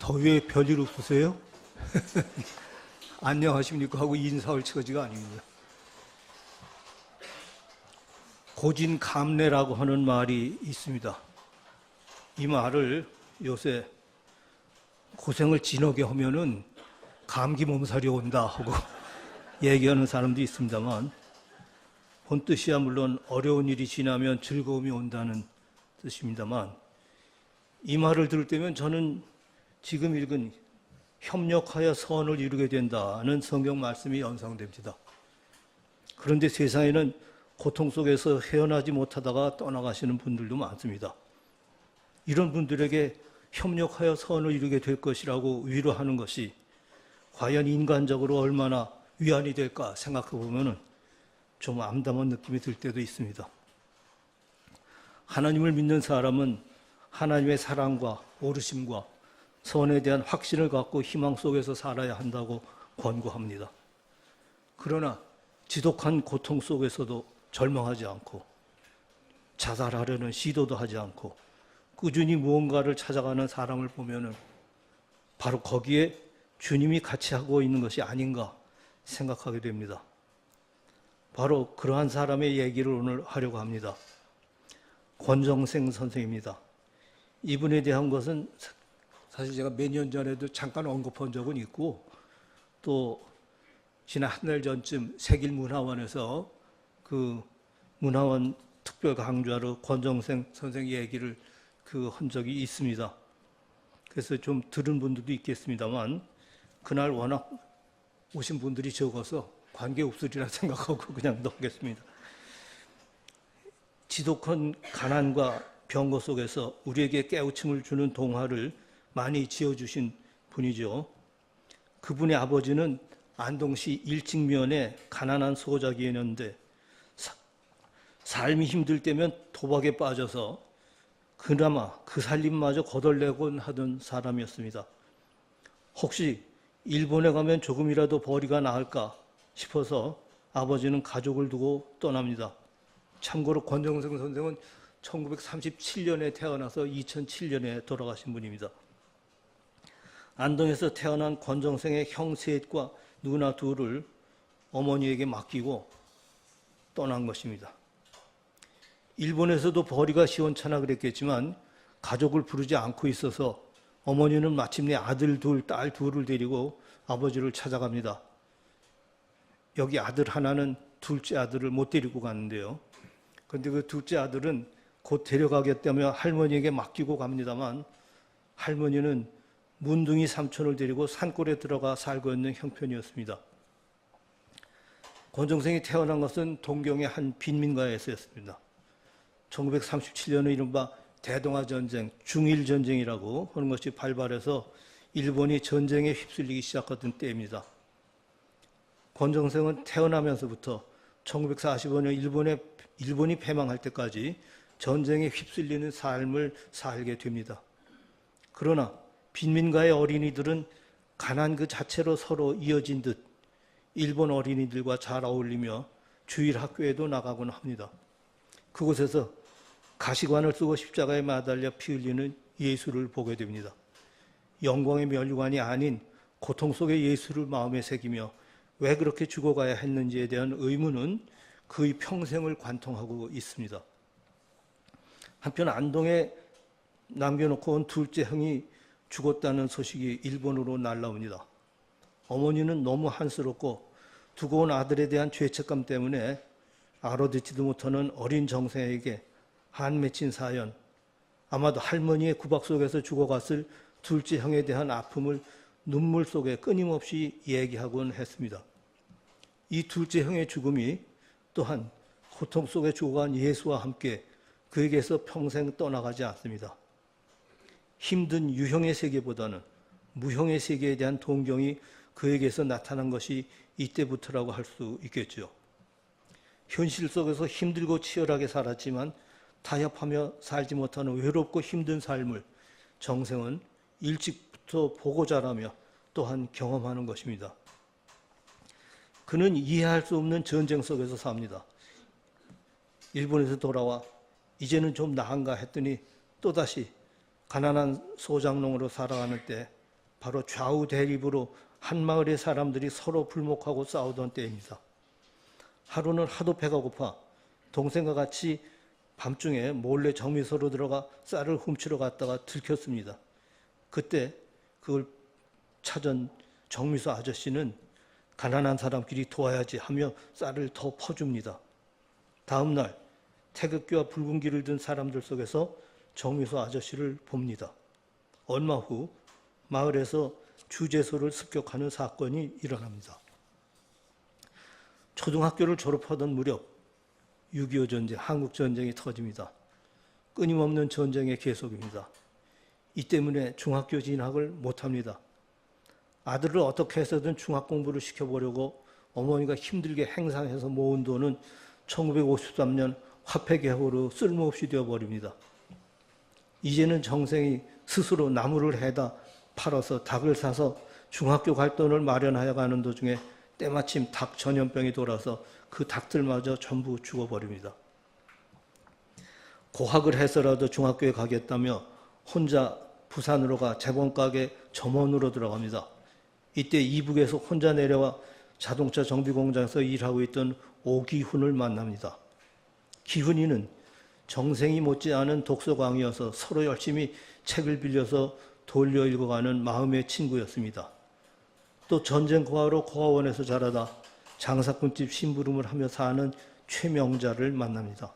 더위에 별일 없으세요? 안녕하십니까 하고 인사할 처지가 아닙니다. 고진감래라고 하는 말이 있습니다. 이 말을 요새 고생을 진하게 하면은 감기 몸살이 온다 하고 얘기하는 사람도 있습니다만, 본 뜻이야 물론 어려운 일이 지나면 즐거움이 온다는 뜻입니다만, 이 말을 들을 때면 저는 지금 읽은 협력하여 선을 이루게 된다는 성경 말씀이 연상됩니다. 그런데 세상에는 고통 속에서 헤어나지 못하다가 떠나가시는 분들도 많습니다. 이런 분들에게 협력하여 선을 이루게 될 것이라고 위로하는 것이 과연 인간적으로 얼마나 위안이 될까 생각해 보면 좀 암담한 느낌이 들 때도 있습니다. 하나님을 믿는 사람은 하나님의 사랑과 오르심과 선에 대한 확신을 갖고 희망 속에서 살아야 한다고 권고합니다. 그러나 지독한 고통 속에서도 절망하지 않고 자살하려는 시도도 하지 않고 꾸준히 무언가를 찾아가는 사람을 보면은 바로 거기에 주님이 같이 하고 있는 것이 아닌가 생각하게 됩니다. 바로 그러한 사람의 얘기를 오늘 하려고 합니다. 권정생 선생입니다. 이분에 대한 것은 사실 제가 몇 년 전에도 잠깐 언급한 적은 있고, 또 지난 한 달 전쯤 세길문화원에서 그 문화원 특별 강좌로 권정생 선생 얘기를 한 적이 있습니다. 그래서 좀 들은 분들도 있겠습니다만, 그날 워낙 오신 분들이 적어서 관계없으리라 생각하고 그냥 넘겼습니다. 지독한 가난과 병거 속에서 우리에게 깨우침을 주는 동화를 많이 지어주신 분이죠. 그분의 아버지는 안동시 일직면에 가난한 소작이었는데 삶이 힘들 때면 도박에 빠져서 그나마 그 살림마저 거덜내곤 하던 사람이었습니다. 혹시 일본에 가면 조금이라도 벌이가 나을까 싶어서 아버지는 가족을 두고 떠납니다. 참고로 권정생 선생은 1937년에 태어나서 2007년에 돌아가신 분입니다. 안동에서 태어난 권정생의 형 셋과 누나 둘을 어머니에게 맡기고 떠난 것입니다. 일본에서도 벌이가 시원찮아 그랬겠지만 가족을 부르지 않고 있어서 어머니는 마침내 아들 둘, 딸 둘을 데리고 아버지를 찾아갑니다. 여기 아들 하나는 둘째 아들을 못 데리고 갔는데요. 그런데 그 둘째 아들은 곧 데려가겠다며 할머니에게 맡기고 갑니다만, 할머니는 문둥이 삼촌을 데리고 산골에 들어가 살고 있는 형편이었습니다. 권정생이 태어난 것은 동경의 한 빈민가에서였습니다. 1937년에 이른바 대동아전쟁, 중일전쟁이라고 하는 것이 발발해서 일본이 전쟁에 휩쓸리기 시작했던 때입니다. 권정생은 태어나면서부터 1945년 일본이 패망할 때까지 전쟁에 휩쓸리는 삶을 살게 됩니다. 그러나 빈민가의 어린이들은 가난 그 자체로 서로 이어진 듯 일본 어린이들과 잘 어울리며 주일 학교에도 나가곤 합니다. 그곳에서 가시관을 쓰고 십자가에 매달려 피 흘리는 예수를 보게 됩니다. 영광의 면류관이 아닌 고통 속의 예수를 마음에 새기며 왜 그렇게 죽어가야 했는지에 대한 의문은 그의 평생을 관통하고 있습니다. 한편 안동에 남겨놓고 온 둘째 형이 죽었다는 소식이 일본으로 날라옵니다. 어머니는 너무 한스럽고 두고 온 아들에 대한 죄책감 때문에 알아듣지도 못하는 어린 정생에게 한 맺힌 사연, 아마도 할머니의 구박 속에서 죽어갔을 둘째 형에 대한 아픔을 눈물 속에 끊임없이 얘기하곤 했습니다. 이 둘째 형의 죽음이 또한 고통 속에 죽어간 예수와 함께 그에게서 평생 떠나가지 않습니다. 힘든 유형의 세계보다는 무형의 세계에 대한 동경이 그에게서 나타난 것이 이때부터라고 할 수 있겠죠. 현실 속에서 힘들고 치열하게 살았지만 타협하며 살지 못하는 외롭고 힘든 삶을 정생은 일찍부터 보고 자라며 또한 경험하는 것입니다. 그는 이해할 수 없는 전쟁 속에서 삽니다. 일본에서 돌아와 이제는 좀 나은가 했더니 또다시 가난한 소장농으로 살아가는 때 바로 좌우 대립으로 한 마을의 사람들이 서로 불목하고 싸우던 때입니다. 하루는 하도 배가 고파 동생과 같이 밤중에 몰래 정미소로 들어가 쌀을 훔치러 갔다가 들켰습니다. 그때 그걸 찾은 정미소 아저씨는 가난한 사람끼리 도와야지 하며 쌀을 더 퍼줍니다. 다음 날 태극기와 붉은기를 든 사람들 속에서 정미소 아저씨를 봅니다. 얼마 후 마을에서 주재소를 습격하는 사건이 일어납니다. 초등학교를 졸업하던 무렵 6.25 전쟁, 한국전쟁이 터집니다. 끊임없는 전쟁의 계속입니다. 이 때문에 중학교 진학을 못합니다. 아들을 어떻게 해서든 중학 공부를 시켜보려고 어머니가 힘들게 행상해서 모은 돈은 1953년 화폐 개호로 쓸모없이 되어버립니다. 이제는 정생이 스스로 나무를 해다 팔아서 닭을 사서 중학교 갈 돈을 마련하여 가는 도중에 때마침 닭 전염병이 돌아서 그 닭들마저 전부 죽어버립니다. 고학을 해서라도 중학교에 가겠다며 혼자 부산으로 가 재봉가게 점원으로 들어갑니다. 이때 이북에서 혼자 내려와 자동차 정비 공장에서 일하고 있던 오기훈을 만납니다. 기훈이는 정생이 못지않은 독서광이어서 서로 열심히 책을 빌려서 돌려 읽어가는 마음의 친구였습니다. 또 전쟁 고아로 고아원에서 자라다 장사꾼집 심부름을 하며 사는 최명자를 만납니다.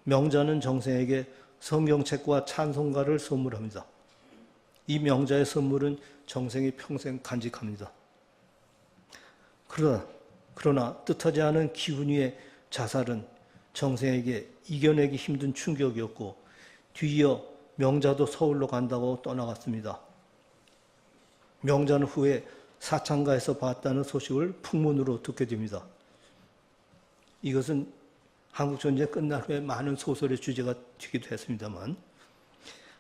명자는 정생에게 성경책과 찬송가를 선물합니다. 이 명자의 선물은 정생이 평생 간직합니다. 그러나 뜻하지 않은 기훈이의 자살은 정생에게 이겨내기 힘든 충격이었고 뒤이어 명자도 서울로 간다고 떠나갔습니다. 명자는 후에 사창가에서 봤다는 소식을 풍문으로 듣게 됩니다. 이것은 한국전쟁 끝난 후에 많은 소설의 주제가 되기도 했습니다만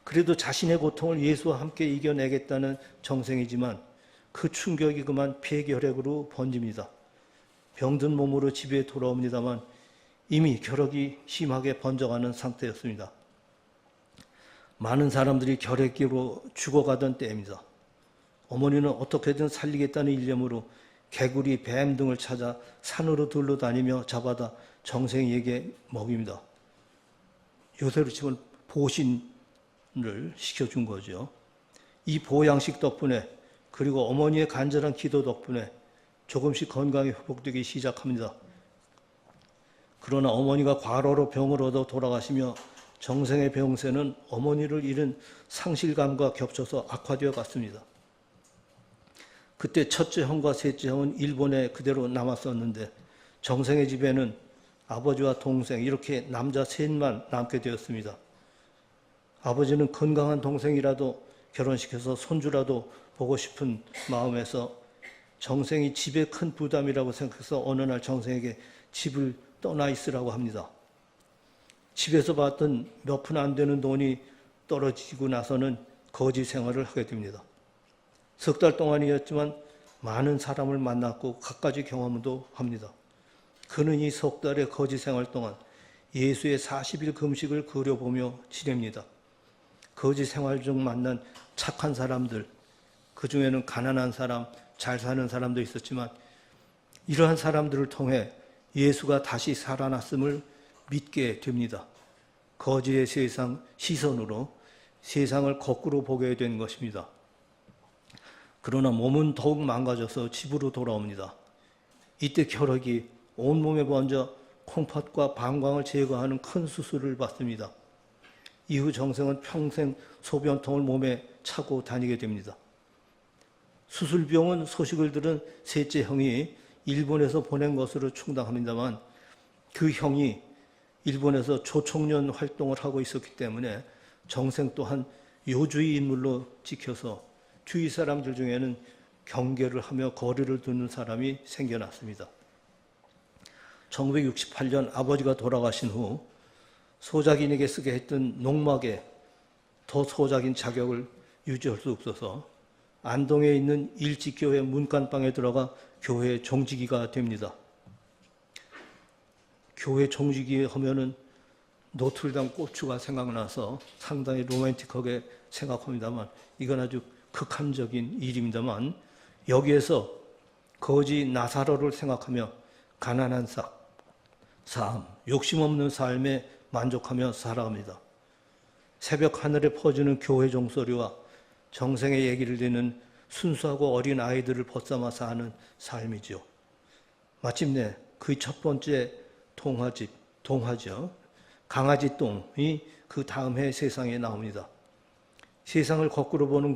그래도 자신의 고통을 예수와 함께 이겨내겠다는 정생이지만 그 충격이 그만 폐결핵으로 번집니다. 병든 몸으로 집에 돌아옵니다만 이미 결핵이 심하게 번져가는 상태였습니다. 많은 사람들이 결핵기로 죽어가던 때입니다. 어머니는 어떻게든 살리겠다는 일념으로 개구리, 뱀 등을 찾아 산으로 둘러다니며 잡아다 정생에게 먹입니다. 요새로 치면 보신을 시켜준 거죠. 이 보양식 덕분에 그리고 어머니의 간절한 기도 덕분에 조금씩 건강이 회복되기 시작합니다. 그러나 어머니가 과로로 병을 얻어 돌아가시며 정생의 병세는 어머니를 잃은 상실감과 겹쳐서 악화되어 갔습니다. 그때 첫째 형과 셋째 형은 일본에 그대로 남았었는데 정생의 집에는 아버지와 동생 이렇게 남자 셋만 남게 되었습니다. 아버지는 건강한 동생이라도 결혼시켜서 손주라도 보고 싶은 마음에서 정생이 집에 큰 부담이라고 생각해서 어느 날 정생에게 집을 떠나 있으라고 합니다. 집에서 받던 몇 푼 안 되는 돈이 떨어지고 나서는 거지 생활을 하게 됩니다. 석 달 동안이었지만 많은 사람을 만났고 갖가지 경험도 합니다. 그는 이 석 달의 거지 생활 동안 예수의 40일 금식을 그려보며 지냅니다. 거지 생활 중 만난 착한 사람들, 그 중에는 가난한 사람, 잘 사는 사람도 있었지만 이러한 사람들을 통해 예수가 다시 살아났음을 믿게 됩니다. 거지의 세상 시선으로 세상을 거꾸로 보게 된 것입니다. 그러나 몸은 더욱 망가져서 집으로 돌아옵니다. 이때 결핵이 온몸에 번져 콩팥과 방광을 제거하는 큰 수술을 받습니다. 이후 정생은 평생 소변통을 몸에 차고 다니게 됩니다. 수술 비용은 소식을 들은 셋째 형이 일본에서 보낸 것으로 충당합니다만 그 형이 일본에서 조총련 활동을 하고 있었기 때문에 정생 또한 요주의 인물로 찍혀서 주위 사람들 중에는 경계를 하며 거리를 두는 사람이 생겨났습니다. 1968년 아버지가 돌아가신 후 소작인에게 쓰게 했던 농막에 더 소작인 자격을 유지할 수 없어서 안동에 있는 일직교회 문간방에 들어가 교회 종지기가 됩니다. 교회 종지기 하면은 노틀담 고추가 생각나서 상당히 로맨틱하게 생각합니다만 이건 아주 극한적인 일입니다만 여기에서 거지 나사로를 생각하며 가난한 삶, 욕심 없는 삶에 만족하며 살아갑니다. 새벽 하늘에 퍼지는 교회 종소리와 정생의 얘기를 듣는 순수하고 어린 아이들을 벗삼아 사는 삶이죠. 마침내 그 첫 번째 동화죠. 강아지 똥이 그 다음 해 세상에 나옵니다. 세상을 거꾸로 보는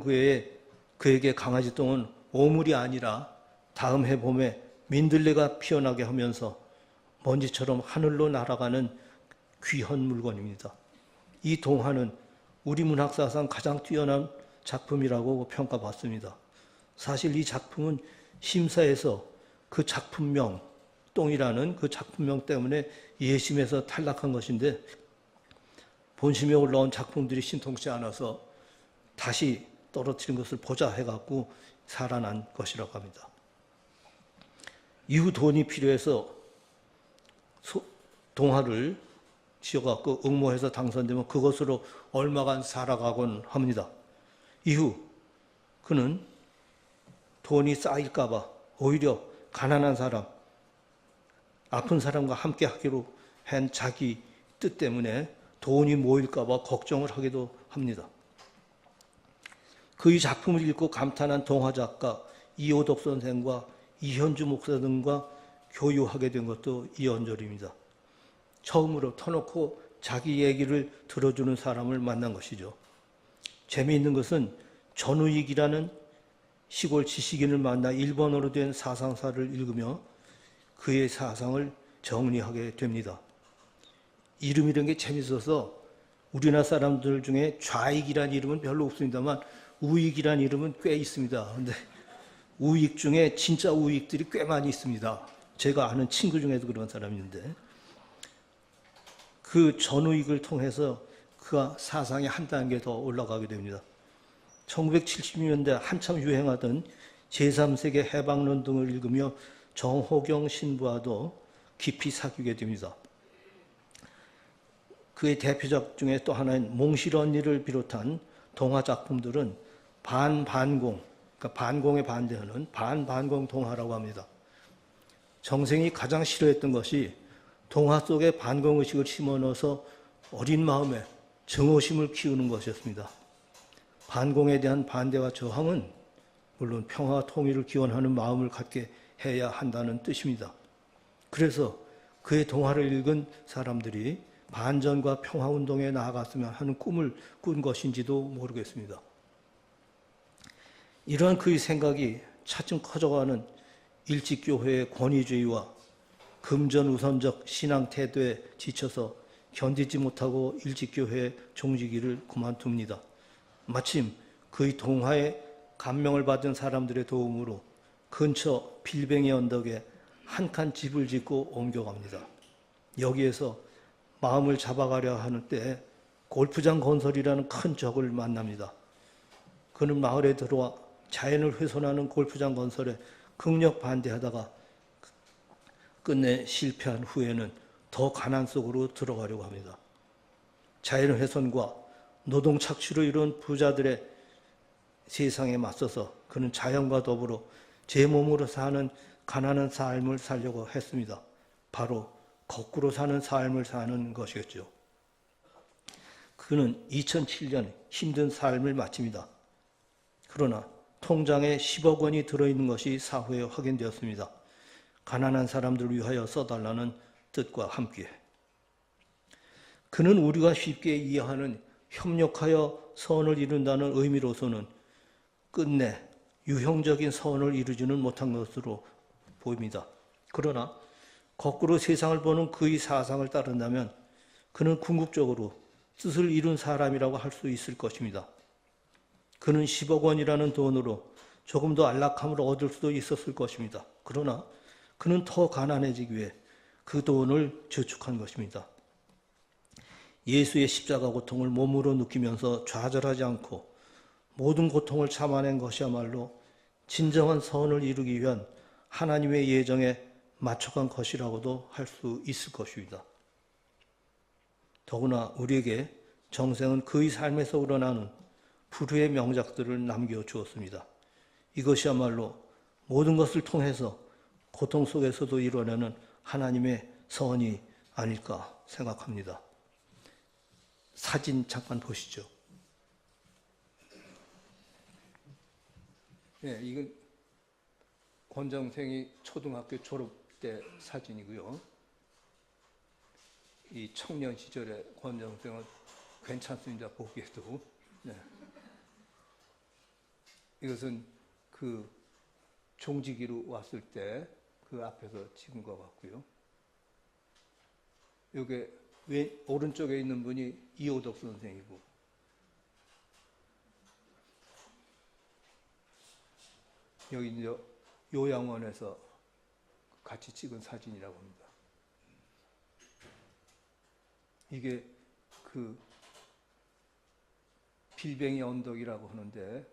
그에게 강아지 똥은 오물이 아니라 다음 해 봄에 민들레가 피어나게 하면서 먼지처럼 하늘로 날아가는 귀한 물건입니다. 이 동화는 우리 문학사상 가장 뛰어난 작품이라고 평가받습니다. 사실 이 작품은 심사에서 그 작품명, 똥이라는 그 작품명 때문에 예심에서 탈락한 것인데 본심에 올라온 작품들이 신통치 않아서 다시 떨어뜨린 것을 보자 해갖고 살아난 것이라고 합니다. 이후 돈이 필요해서 동화를 지어갖고 응모해서 당선되면 그것으로 얼마간 살아가곤 합니다. 이후 그는 돈이 쌓일까봐 오히려 가난한 사람, 아픈 사람과 함께 하기로 한 자기 뜻 때문에 돈이 모일까봐 걱정을 하기도 합니다. 그의 작품을 읽고 감탄한 동화작가 이호덕 선생과 이현주 목사 등과 교유하게 된 것도 이언절입니다. 처음으로 터놓고 자기 얘기를 들어주는 사람을 만난 것이죠. 재미있는 것은 전우익이라는 시골 지식인을 만나 일본어로 된 사상사를 읽으며 그의 사상을 정리하게 됩니다. 이름이라는 게 재밌어서 우리나라 사람들 중에 좌익이라는 이름은 별로 없습니다만 우익이라는 이름은 꽤 있습니다. 그런데 우익 중에 진짜 우익들이 꽤 많이 있습니다. 제가 아는 친구 중에도 그런 사람이 있는데 그 전우익을 통해서 그가 사상이 한 단계 더 올라가게 됩니다. 1970년대 한참 유행하던 제3세계 해방론 등을 읽으며 정호경 신부와도 깊이 사귀게 됩니다. 그의 대표작 중에 또 하나인 몽실 언니를 비롯한 동화 작품들은 반반공, 그러니까 반공에 반대하는 반반공 동화라고 합니다. 정생이 가장 싫어했던 것이 동화 속에 반공의식을 심어넣어서 어린 마음에 증오심을 키우는 것이었습니다. 반공에 대한 반대와 저항은 물론 평화와 통일을 기원하는 마음을 갖게 해야 한다는 뜻입니다. 그래서 그의 동화를 읽은 사람들이 반전과 평화운동에 나아갔으면 하는 꿈을 꾼 것인지도 모르겠습니다. 이러한 그의 생각이 차츰 커져가는 일찍교회의 권위주의와 금전우선적 신앙 태도에 지쳐서 견디지 못하고 일찍교회의 종지기를 그만둡니다. 마침 그의 동화에 감명을 받은 사람들의 도움으로 근처 빌뱅이 언덕에 한 칸 집을 짓고 옮겨갑니다. 여기에서 마음을 잡아가려 하는 때에 골프장 건설이라는 큰 적을 만납니다. 그는 마을에 들어와 자연을 훼손하는 골프장 건설에 극력 반대하다가 끝내 실패한 후에는 더 가난 속으로 들어가려고 합니다. 자연 훼손과 노동 착취로 이룬 부자들의 세상에 맞서서 그는 자연과 더불어 제 몸으로 사는 가난한 삶을 살려고 했습니다. 바로 거꾸로 사는 삶을 사는 것이었죠. 그는 2007년 힘든 삶을 마칩니다. 그러나 통장에 10억 원이 들어있는 것이 사후에 확인되었습니다. 가난한 사람들을 위하여 써달라는 뜻과 함께. 그는 우리가 쉽게 이해하는 협력하여 선을 이룬다는 의미로서는 끝내 유형적인 선을 이루지는 못한 것으로 보입니다. 그러나 거꾸로 세상을 보는 그의 사상을 따른다면 그는 궁극적으로 뜻을 이룬 사람이라고 할 수 있을 것입니다. 그는 10억 원이라는 돈으로 조금 더 안락함을 얻을 수도 있었을 것입니다. 그러나 그는 더 가난해지기 위해 그 돈을 저축한 것입니다. 예수의 십자가 고통을 몸으로 느끼면서 좌절하지 않고 모든 고통을 참아낸 것이야말로 진정한 선을 이루기 위한 하나님의 예정에 맞춰간 것이라고도 할 수 있을 것입니다. 더구나 우리에게 정생은 그의 삶에서 우러나는 불후의 명작들을 남겨주었습니다. 이것이야말로 모든 것을 통해서 고통 속에서도 이뤄내는 하나님의 선이 아닐까 생각합니다. 사진 잠깐 보시죠. 네, 이건 권정생이 초등학교 졸업 때 사진이고요. 이 청년 시절의 권정생은 괜찮습니다. 보기에도. 네. 이것은 그 종지기로 왔을 때 그 앞에서 찍은 것 같고요. 여기 오른쪽에 있는 분이 이호덕 선생이고, 여기 이제 요양원에서 같이 찍은 사진이라고 합니다. 이게 그 빌뱅이 언덕이라고 하는데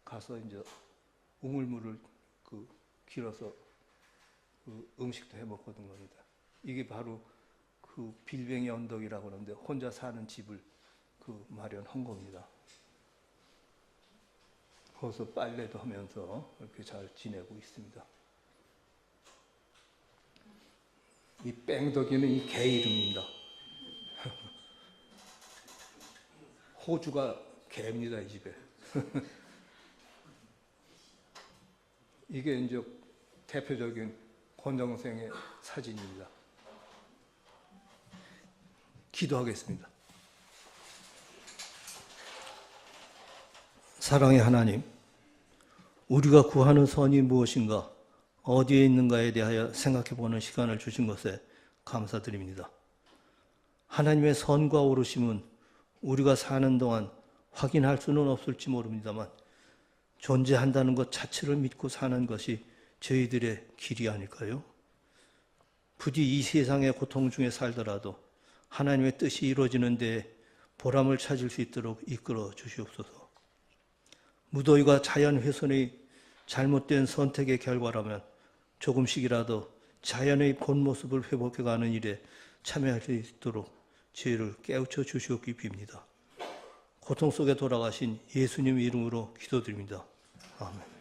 가서 이제 우물물을 길어서 음식도 해 먹거든 겁니다. 이게 바로 그 빌뱅이 언덕이라고 하는데 혼자 사는 집을 마련한 겁니다. 거기서 빨래도 하면서 이렇게 잘 지내고 있습니다. 이 뺑덕이는 이 개 이름입니다. 호주가 개입니다, 이 집에. 이게 이제 대표적인 권정생의 사진입니다. 기도하겠습니다. 사랑의 하나님, 우리가 구하는 선이 무엇인가, 어디에 있는가에 대하여 생각해 보는 시간을 주신 것에 감사드립니다. 하나님의 선과 오르심은 우리가 사는 동안 확인할 수는 없을지 모릅니다만 존재한다는 것 자체를 믿고 사는 것이 저희들의 길이 아닐까요? 부디 이 세상의 고통 중에 살더라도 하나님의 뜻이 이루어지는 데 보람을 찾을 수 있도록 이끌어 주시옵소서. 무더위가 자연훼손의 잘못된 선택의 결과라면 조금씩이라도 자연의 본 모습을 회복해가는 일에 참여할 수 있도록 저희를 깨우쳐 주시옵기 빕니다. 고통 속에 돌아가신 예수님 이름으로 기도드립니다. 아멘.